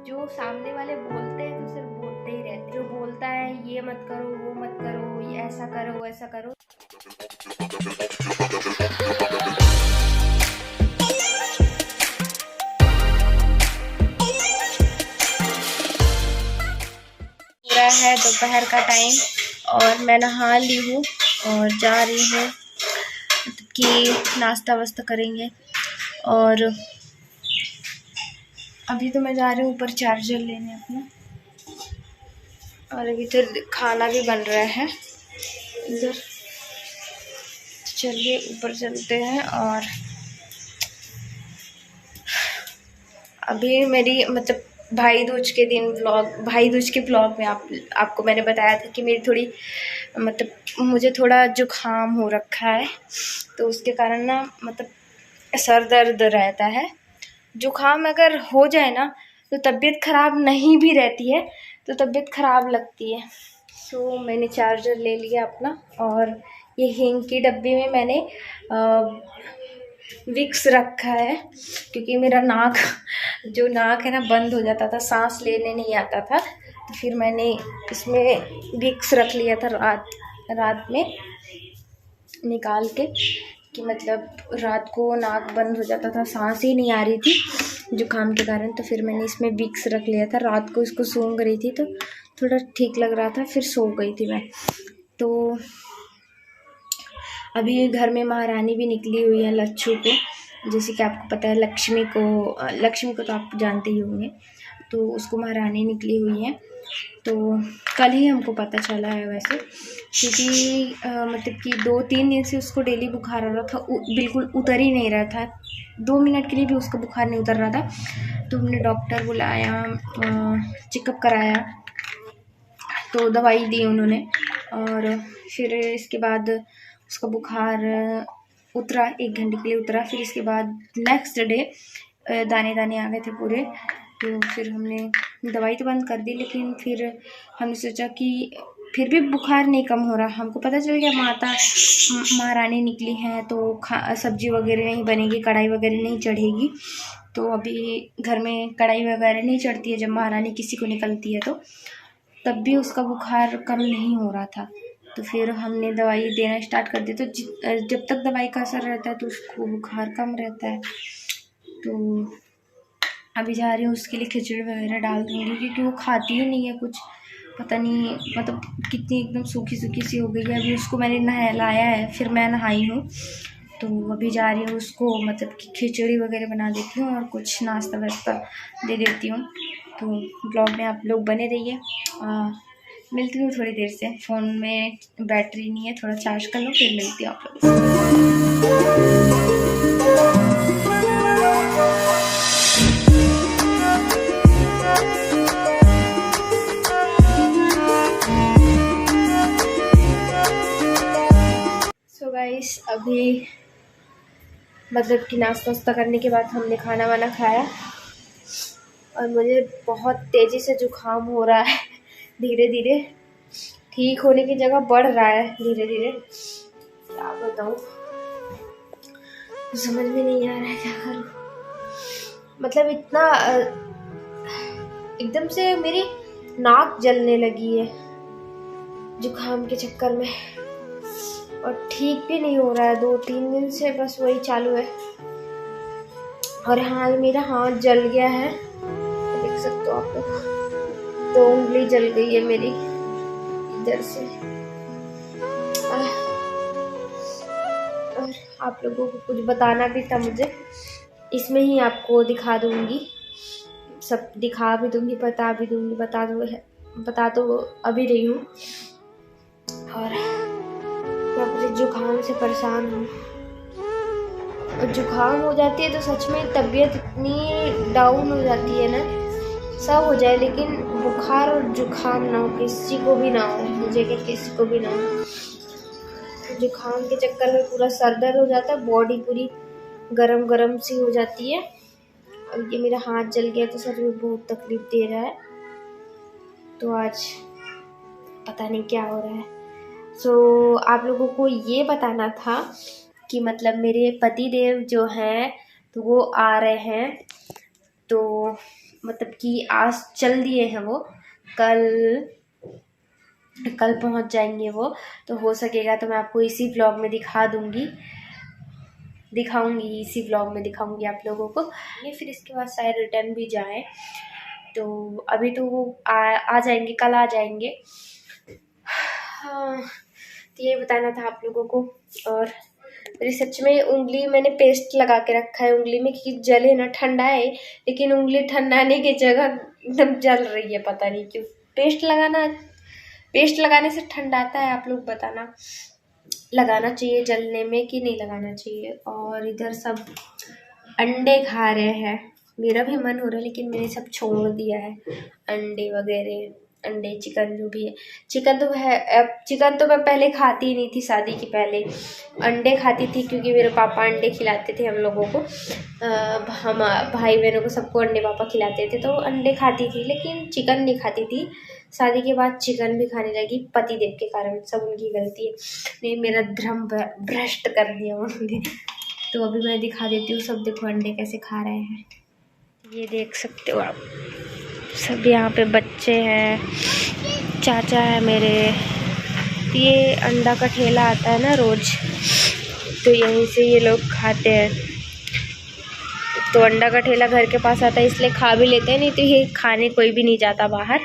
जो सामने वाले बोलते हैं तो सिर्फ बोलते ही रहते हैं। जो बोलता है ये मत करो, वो मत करो, ये ऐसा करो, वैसा करो। पूरा है दोपहर का टाइम और मैं नहा ली हूँ और जा रही हूँ कि नाश्ता वास्ता करेंगे। और अभी तो मैं जा रही हूँ ऊपर चार्जर लेने अपना, और अभी तो खाना भी बन रहा है इधर। चलिए ऊपर चलते हैं। और अभी मेरी मतलब भाई दूज के दिन भाई दूज के ब्लॉग में आपको मैंने बताया था कि मेरी थोड़ी मतलब मुझे थोड़ा जुकाम हो रखा है, तो उसके कारण ना मतलब सर दर्द रहता है। जुकाम अगर हो जाए ना तो तबीयत ख़राब नहीं भी रहती है, तो तबीयत ख़राब लगती है। तो मैंने चार्जर ले लिया अपना, और ये हींग की डब्बी में मैंने विक्स रखा है, क्योंकि मेरा नाक है ना बंद हो जाता था, सांस लेने नहीं आता था। तो फिर मैंने इसमें विक्स रख लिया था रात में निकाल के, कि मतलब रात को नाक बंद हो जाता था, सांस ही नहीं आ रही थी जुकाम के कारण। तो फिर मैंने इसमें विक्स रख लिया था, रात को इसको सूंघ रही थी तो थोड़ा ठीक लग रहा था, फिर सो गई थी मैं। तो अभी घर में महारानी भी निकली हुई है लच्छू को, जैसे कि आपको पता है लक्ष्मी को तो आप जानते ही होंगे, तो उसको महारानी निकली हुई है। तो कल ही हमको पता चला है वैसे, क्योंकि मतलब कि 2-3 दिन से उसको डेली बुखार आ रहा था, बिल्कुल उतर ही नहीं रहा था, 2 मिनट के लिए भी उसका बुखार नहीं उतर रहा था। तो हमने डॉक्टर बुलाया, चेकअप कराया, तो दवाई दी उन्होंने, और फिर इसके बाद उसका बुखार उतरा, 1 घंटे के लिए उतरा। फिर इसके बाद नेक्स्ट डे दाने दाने आ गए थे पूरे। तो फिर हमने दवाई तो बंद कर दी, लेकिन फिर हमने सोचा कि फिर भी बुखार नहीं कम हो रहा। हमको पता चल गया महारानी निकली हैं तो सब्जी वगैरह नहीं बनेगी, कढ़ाई वगैरह नहीं चढ़ेगी। तो अभी घर में कढ़ाई वगैरह नहीं चढ़ती है जब महारानी किसी को निकलती है, तो तब भी उसका बुखार कम नहीं हो रहा था। तो फिर हमने दवाई देना स्टार्ट कर दी। तो जब तक दवाई का असर रहता है तो उसको बुखार कम रहता है। तो अभी जा रही हूँ उसके लिए खिचड़ी वगैरह डाल दूँगी, क्योंकि वो खाती ही नहीं है कुछ, पता नहीं मतलब कितनी एकदम सूखी सी हो गई है। अभी उसको मैंने नहलाया है, फिर मैं नहाई हूँ, तो अभी जा रही हूँ उसको मतलब कि खिचड़ी वगैरह बना देती हूँ और कुछ नाश्ता वास्ता दे देती हूँ। तो ब्लॉग में आप लोग बने रहिए। मिलती हूँ थोड़ी देर से, फ़ोन में बैटरी नहीं है, थोड़ा चार्ज कर लो, फिर मिलती हूँ आप लोग। सो गाइस, अभी मतलब कि नाश्ता वास्ता करने के बाद हमने खाना वाना खाया, और मुझे बहुत तेज़ी से जुकाम हो रहा है। धीरे धीरे ठीक होने की जगह बढ़ रहा है धीरे धीरे। क्या बताऊँ, समझ में नहीं आ रहा है क्या करूँ। मतलब इतना एकदम से मेरी नाक जलने लगी है जुकाम के चक्कर में, और ठीक भी नहीं हो रहा है। 2-3 दिन से बस वही चालू है। और हाँ, मेरा हाथ जल गया है, देख सकते हो आप लोग, 2 उंगली जल गई है मेरी इधर से। और आप लोगों को कुछ बताना भी था मुझे, इसमें ही आपको दिखा दूंगी, सब दिखा भी दूंगी, बता भी दूंगी, बता तो अभी रही हूँ। और मैं अपने जुकाम से परेशान हूँ। और जुकाम हो जाती है तो सच में तबीयत इतनी डाउन हो जाती है ना, सब हो जाए लेकिन बुखार और जुकाम ना हो, किसी को भी ना हो, मुझे क्या किसी को भी ना हो। जुकाम के चक्कर में पूरा सर दर्द हो जाता है, बॉडी पूरी गरम गरम सी हो जाती है। और ये मेरा हाथ जल गया तो सच में बहुत तकलीफ दे रहा है। तो आज पता नहीं क्या हो रहा है। सो आप लोगों को ये बताना था कि मतलब मेरे पति देव जो हैं तो वो आ रहे हैं, तो मतलब कि आज चल दिए हैं वो, कल पहुंच जाएंगे वो। तो हो सकेगा तो मैं आपको इसी व्लॉग में दिखाऊंगी इसी व्लॉग में दिखाऊंगी आप लोगों को। ये फिर इसके बाद शायद रिटर्न भी जाए, तो अभी तो वो आ जाएंगे, कल आ जाएंगे। हाँ, तो ये बताना था आप लोगों को। और मेरी सच में उंगली मैंने पेस्ट लगा के रखा है उंगली में, क्योंकि जले ना, ठंडा है लेकिन उंगली ठंडाने की जगह एकदम जल रही है, पता नहीं क्यों। पेस्ट लगाने से ठंडाता है, आप लोग बताना लगाना चाहिए जलने में कि नहीं लगाना चाहिए। और इधर सब अंडे खा रहे हैं, मेरा भी मन हो रहा है लेकिन मैंने सब छोड़ दिया है, अंडे वगैरह, अंडे चिकन जो भी है। चिकन तो मैं पहले खाती ही नहीं थी, शादी के पहले अंडे खाती थी क्योंकि मेरे पापा अंडे खिलाते थे हम लोगों को, हम भाई बहनों को सबको अंडे पापा खिलाते थे, तो अंडे खाती थी लेकिन चिकन नहीं खाती थी। शादी के बाद चिकन भी खाने लगी, पतिदेव के कारण, सब उनकी गलती है, नहीं मेरा धर्म भ्रष्ट कर दिया उन्होंने। तो अभी मैं दिखा देती हूँ, सब देखो अंडे कैसे खा रहे हैं, ये देख सकते हो आप। सब यहाँ पे बच्चे हैं, चाचा है मेरे। ये अंडा का ठेला आता है ना रोज, तो यहीं से ये लोग खाते हैं। तो अंडा का ठेला घर के पास आता है इसलिए खा भी लेते हैं, नहीं तो ये खाने कोई भी नहीं जाता बाहर।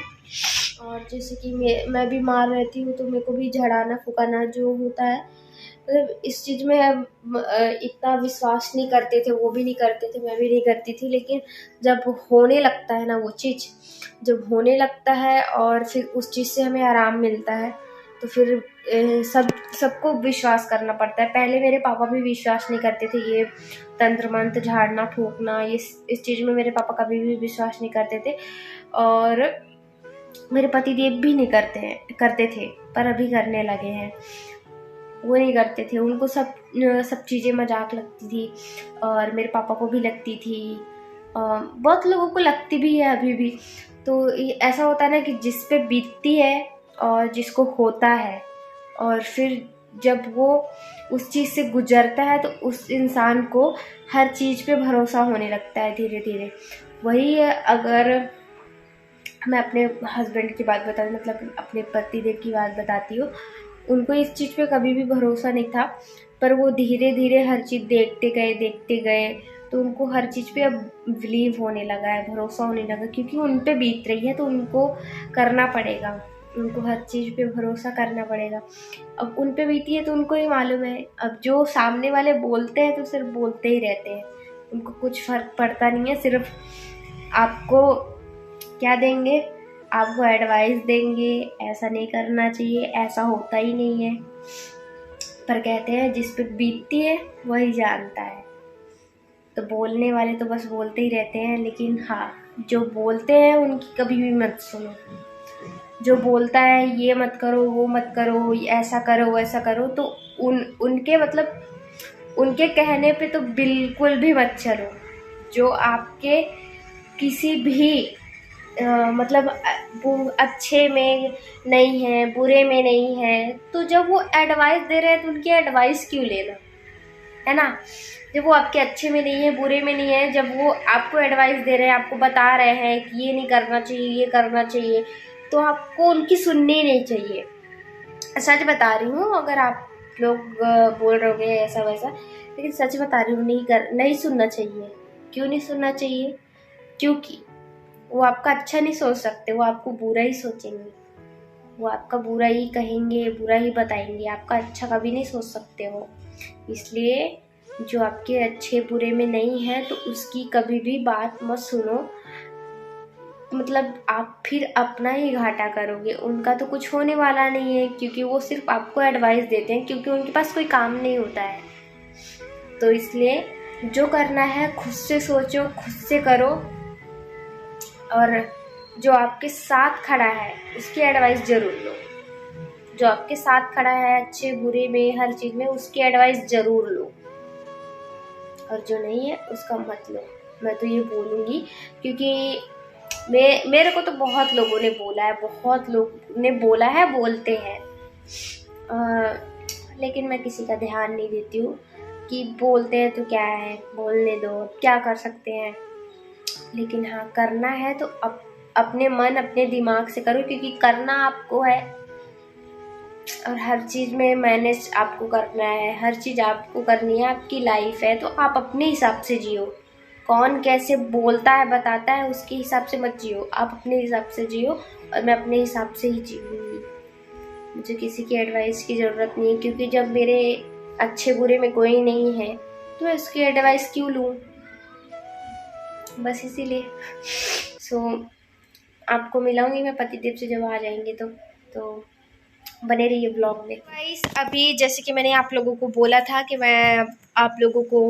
और जैसे कि मैं बीमार रहती हूँ तो मेरे को भी झड़ाना फुकाना जो होता है, मतलब इस चीज़ में इतना विश्वास नहीं करते थे, वो भी नहीं करते थे, मैं भी नहीं करती थी। लेकिन जब होने लगता है ना वो चीज़, जब होने लगता है और फिर उस चीज़ से हमें आराम मिलता है, तो फिर सबको विश्वास करना पड़ता है। पहले मेरे पापा भी विश्वास नहीं करते थे, ये तंत्र मंत्र झाड़ना फूकना, ये इस चीज़ में मेरे पापा कभी भी विश्वास नहीं करते थे। और मेरे पतिदेव भी नहीं करते थे, पर अभी करने लगे हैं। वो नहीं करते थे, उनको सब चीज़ें मजाक लगती थी, और मेरे पापा को भी लगती थी, बहुत लोगों को लगती भी है अभी भी। तो ऐसा होता है ना कि जिस पे बीतती है और जिसको होता है, और फिर जब वो उस चीज़ से गुजरता है तो उस इंसान को हर चीज़ पे भरोसा होने लगता है धीरे धीरे। वही है, अगर मैं अपने हस्बैंड की बात बताऊँ, मतलब अपने पतिदेव की बात बताती हूँ, उनको इस चीज़ पे कभी भी भरोसा नहीं था, पर वो धीरे धीरे हर चीज़ देखते गए, तो उनको हर चीज़ पे अब बिलीव होने लगा है, भरोसा होने लगा, क्योंकि उन पे बीत रही है तो उनको करना पड़ेगा, उनको हर चीज़ पे भरोसा करना पड़ेगा। अब उन पे बीती है तो उनको ही मालूम है। अब जो सामने वाले बोलते हैं तो सिर्फ बोलते ही रहते हैं, उनको कुछ फ़र्क पड़ता नहीं है। सिर्फ आपको क्या देंगे, आपको एडवाइस देंगे, ऐसा नहीं करना चाहिए, ऐसा होता ही नहीं है। पर कहते हैं जिस पे बीतती है वही जानता है। तो बोलने वाले तो बस बोलते ही रहते हैं, लेकिन हाँ, जो बोलते हैं उनकी कभी भी मत सुनो। जो बोलता है ये मत करो, वो मत करो, ऐसा करो, वैसा करो, तो उनके मतलब उनके कहने पे तो बिल्कुल भी मत चलो। जो आपके किसी भी मतलब वो अच्छे में नहीं है, बुरे में नहीं है, तो जब वो एडवाइस दे रहे हैं तो उनकी एडवाइस क्यों लेना, है ना। जब वो आपके अच्छे में नहीं है, बुरे में नहीं है, जब वो आपको एडवाइस दे रहे हैं, आपको बता रहे हैं कि ये नहीं करना चाहिए, ये करना चाहिए, तो आपको उनकी सुननी नहीं चाहिए। सच बता रही हूँ, अगर आप लोग बोल रहे होंगे ऐसा वैसा, लेकिन सच बता रही हूँ, नहीं सुनना चाहिए। क्यों नहीं सुनना चाहिए? क्योंकि वो आपका अच्छा नहीं सोच सकते, वो आपको बुरा ही सोचेंगे, वो आपका बुरा ही कहेंगे, बुरा ही बताएंगे, आपका अच्छा कभी नहीं सोच सकते हो। इसलिए जो आपके अच्छे बुरे में नहीं है तो उसकी कभी भी बात मत सुनो, मतलब आप फिर अपना ही घाटा करोगे। उनका तो कुछ होने वाला नहीं है, क्योंकि वो सिर्फ आपको एडवाइस देते हैं, क्योंकि उनके पास कोई काम नहीं होता है। तो इसलिए जो करना है खुद से सोचो, खुद से करो, और जो आपके साथ खड़ा है उसकी एडवाइस ज़रूर लो। जो आपके साथ खड़ा है अच्छे बुरे में, हर चीज़ में, उसकी एडवाइस ज़रूर लो, और जो नहीं है उसका मत लो। मैं तो ये बोलूँगी, क्योंकि मेरे को तो बहुत लोगों ने बोला है, बहुत लोग ने बोला है, बोलते हैं, लेकिन मैं किसी का ध्यान नहीं देती हूँ कि बोलते हैं तो क्या है, बोलने दो, क्या कर सकते हैं। लेकिन हाँ, करना है तो अपने मन अपने दिमाग से करो, क्योंकि करना आपको है और हर चीज़ में मैनेज आपको करना है, हर चीज़ आपको करनी है, आपकी लाइफ है तो आप अपने हिसाब से जियो। कौन कैसे बोलता है बताता है उसके हिसाब से मत जियो, आप अपने हिसाब से जियो और मैं अपने हिसाब से ही जीऊँगी। मुझे किसी की एडवाइस की ज़रूरत नहीं है, क्योंकि जब मेरे अच्छे बुरे में कोई नहीं है तो मैं उसकी एडवाइस क्यों लूँ, बस इसीलिए। आपको मिलाऊंगी मैं पतिदेव से जब आ जाएंगे तो बने रहिए ब्लॉग में। गाइस, अभी जैसे कि मैंने आप लोगों को बोला था कि मैं आप लोगों को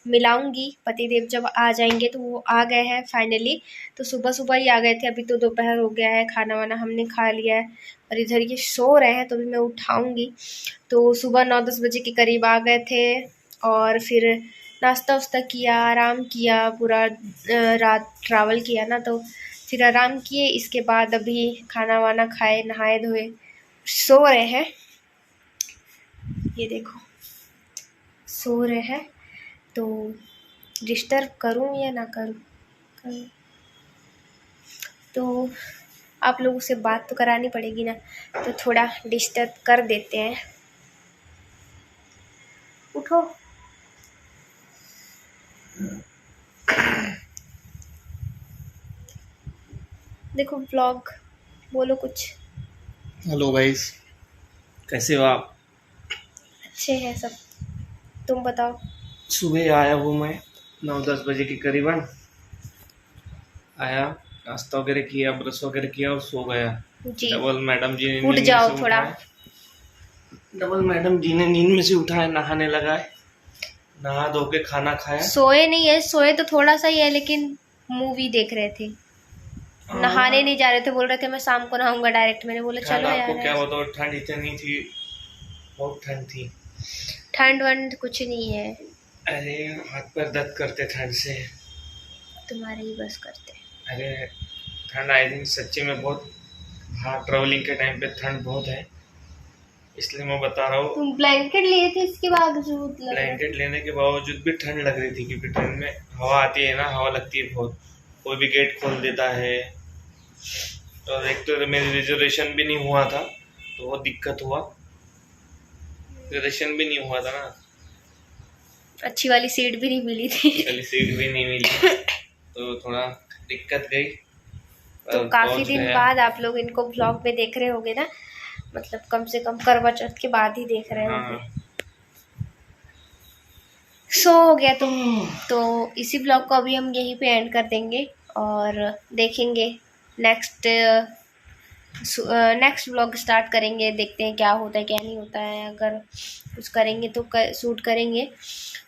मिलाऊंगी पतिदेव जब आ जाएंगे, तो वो आ गए हैं फाइनली। तो सुबह सुबह ही आ गए थे, अभी तो दोपहर हो गया है, खाना वाना हमने खा लिया है और इधर ये सो रहे हैं, तो भी मैं उठाऊंगी। तो सुबह 9-10 बजे के करीब आ गए थे और फिर नाश्ता वास्ता किया, आराम किया, पूरा रात ट्रैवल किया ना, तो फिर आराम किए। इसके बाद अभी खाना वाना खाए, नहाए धोए, सो रहे हैं। ये देखो सो रहे हैं, तो डिस्टर्ब करूं या ना करूं? तो आप लोगों से बात तो करानी पड़ेगी ना, तो थोड़ा डिस्टर्ब कर देते हैं। उठो। देखो व्लॉग, बोलो कुछ। हेलो गाइस, कैसे हो आप? अच्छे हैं सब, तुम बताओ। सुबह आया हूँ मैं 9-10 बजे के करीबन आया, नाश्ता वगैरह किया, ब्रश वगैरह किया और सो गया। जी, डबल मैडम जी ने उठ नींद जाओ में से थोड़ा। डबल मैडम जी ने नींद में से उठाया, नहाने लगाए, नहा धो के खाना खाया। सोए नहीं है, सोए तो थोड़ा सा ही है, लेकिन मूवी देख रहे थे, नहाने नहीं जा रहे थे, बोल रहे थे मैं शाम को नहाऊंगा डायरेक्ट। मैंने बोला चलो यार। आपको क्या बताओ, ठंड इतनी थी, बहुत ठंड थी। ठंड वंड कुछ नहीं है, अरे हाथ पैर दर्द करते ठंड से, तुम्हारे ही बस करते। अरे ठंड आई दिन सच्ची में बहुत, हाँ ट्रेवलिंग के टाइम पे ठंड बहुत है, इसलिए मैं बता रहा हूँ। तुम ब्लैंकेट लिए थे इसके बावजूद? ब्लैंकेट लेने के बावजूद भी ठंड लग रही थी, क्योंकि ट्रेन में हवा आती है ना, हवा लगती है बहुत, कोई भी गेट खोल देता है। और एक तो मेरी रिजर्वेशन भी नहीं हुआ था, तो वो दिक्कत हुआ, रिजर्वेशन भी नहीं हुआ था ना, अच्छी वाली सीट भी नहीं मिली थी। चली सीट भी नहीं मिली, तो थोड़ा दिक्कत गई। तो काफी दिन बाद आप लोग इनको ब्लॉग में देख रहे होंगे ना, मतलब कम से कम करवा चौथ के बाद ही देख रहे होंगे। सो हो गया तुम, तो इसी ब्लॉग को अभी हम यहीं पे एंड कर देंगे और देखेंगे नेक्स्ट ब्लॉग स्टार्ट करेंगे। देखते हैं क्या होता है क्या नहीं होता है, अगर कुछ करेंगे तो शूट करेंगे।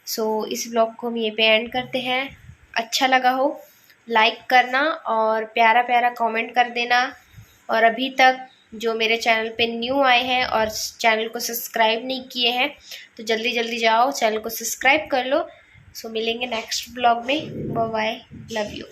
सो इस ब्लॉग को हम ये पे एंड करते हैं। अच्छा लगा हो लाइक करना और प्यारा प्यारा कमेंट कर देना, और अभी तक जो मेरे चैनल पे न्यू आए हैं और चैनल को सब्सक्राइब नहीं किए हैं तो जल्दी जल्दी जाओ चैनल को सब्सक्राइब कर लो। सो मिलेंगे नेक्स्ट ब्लॉग में, बाय बाय, लव यू।